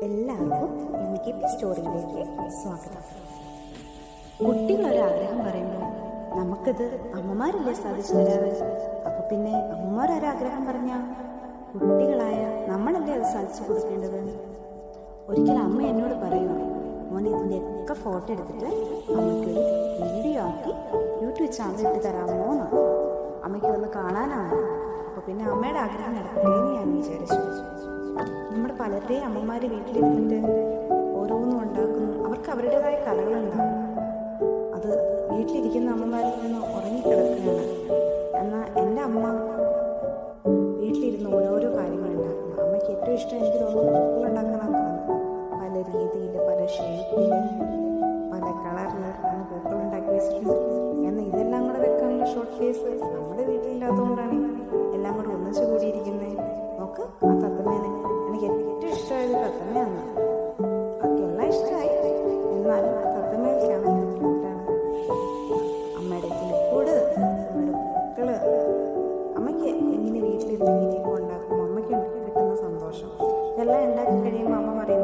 എല്ലാവർക്കും MKP സ്റ്റോറിയിലേക്ക് സ്വാഗതം. കുട്ടികളൊരാഗ്രഹം പറയുമ്പോൾ നമുക്കിത് അമ്മമാരല്ലേ സാധിച്ചു തരാറ്. അപ്പോൾ പിന്നെ അമ്മമാരൊരാഗ്രഹം പറഞ്ഞാൽ കുട്ടികളായ നമ്മളല്ലേ അത് സാധിച്ചു കൊടുക്കേണ്ടത്. ഒരിക്കൽ അമ്മ എന്നോട് പറയുക, മോനെ ഇതിൻ്റെയൊക്കെ ഫോട്ടോ എടുത്തിട്ട് അമ്മയ്ക്കൊരു വീഡിയോ ആക്കി യൂട്യൂബ് ചാനൽ ഇട്ട് തരാമോ എന്നാണ്. അമ്മയ്ക്ക് വന്ന് കാണാനാണ്. അപ്പോൾ പിന്നെ അമ്മയുടെ ആഗ്രഹം നടക്കട്ടെ എന്ന് ഞാൻ വിചാരിച്ചു. നമ്മുടെ പലരുടെയും അമ്മമാർ വീട്ടിലിരുന്നിട്ട് ഓരോന്നും ഉണ്ടാക്കുന്നു. അവർക്ക് അവരുടേതായ കലകളുണ്ടാകും. അത് വീട്ടിലിരിക്കുന്ന അമ്മമാരിൽ നിന്ന് ഉറങ്ങിക്കിടക്കുകയാണ്. എന്നാൽ എൻ്റെ അമ്മ വീട്ടിലിരുന്ന് ഓരോരോ കാര്യങ്ങളുണ്ടാക്കുന്നു. അമ്മയ്ക്ക് ഏറ്റവും ഇഷ്ടം എനിക്ക് തോന്നുന്നു പൂക്കളുണ്ടാക്കാനാണ്. പല രീതിയിൽ, പല ഷേപ്പിൽ, പല കളറിൽ ആണ് പൂക്കളുണ്ടാക്കി വെച്ചിട്ടുണ്ട്. എന്നാൽ ഇതെല്ലാം കൂടെ വെക്കാനുള്ള ഷോർട്ട് ഫേസ് നമ്മുടെ വീട്ടിലില്ലാത്തതുകൊണ്ടാണ് എല്ലാം കൂടെ ഒന്നിച്ചു കൂടിയിരിക്കുന്നത്. നോക്ക്, ആ തത്തമ്മേനെ എനിക്ക് ഏറ്റവും ഇഷ്ടമായത് തത്തമ്മയാണ്. ബാക്കിയെല്ലാം ഇഷ്ടമായി, എന്നാലും തത്തമ്മയിലാണ് എന്താണ് അമ്മയുടെ കിളിക്കൂട്, അമ്മയുടെ പൂക്കള്. അമ്മയ്ക്ക് എങ്ങനെ വീട്ടിലിരുന്ന് ഇങ്ങനെയൊക്കെ ഉണ്ടാക്കും, അമ്മയ്ക്ക് കിട്ടുന്ന സന്തോഷം. ഇതെല്ലാം ഉണ്ടാക്കി കഴിയുമ്പോൾ അമ്മ പറയും,